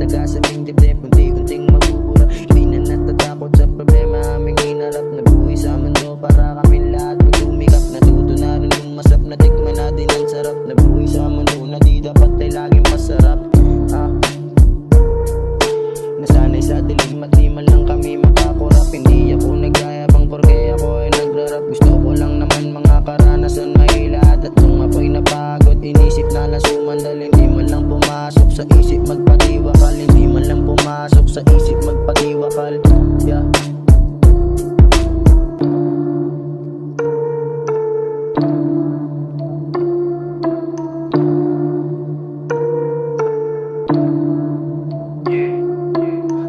daga sa aming dibdib, unti-unting mabubura. Di na natatakot sa problema aming hinarap. Nabuhay sa mundo para kami lahat magtumikap. Natuto na rin lumasap, natikman natin ang sarap. Nabuhay sa mundo na di dapat ay laging masarap. Nasanay sa dilim at di man lang kami makakurap. Hindi ako nagyayabang porque ako ay nagrarap. Gusto ko lang naman mga karanasan mahilad. At nung ako'y napagod, inisip na lang sumandal. Hindi man lang pumasok sa isip magpatiwakal. Hindi man lang pumasok sa isip magpatiwakal. Yeah.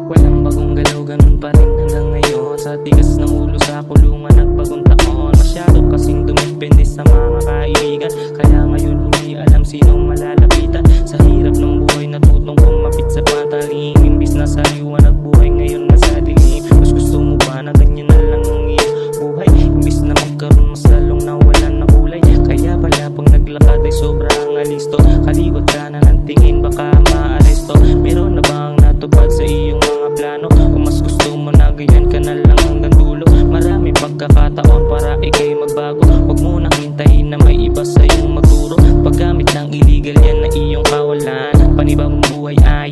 Walang bagong galaw, ganun pa rin hanggang ngayon. Sa tigas ng ulo sa kulungan at bagong taon. Masyado kasing dumipende sa mga kaibigan. Kaya ngayon hindi alam sinong malalapitan. Sa hirap ng buhay natutong kumapit sa pataling. Imbis na sariwa nagbuhay ngayon nasa dilim. Mas gusto mo ba na ganyan na lang ang iyong buhay? Imbis na magkaroon mas lalong nawalan na kulay. Kaya pala pag naglakad ay sobrang alisto. Kalikot ka na ng tingin baka maaresto. Meron na bang natupad sa iyong mga plano? Kung mas gusto mo na ganyan ka na lang hanggang dulo. Marami pagkakataon para ikay magbago. Huwag mo nang hintayin na may iba sa iyong magturo. Paggamit ng illegal yan na iyong kawalan. Panibagong buhay ay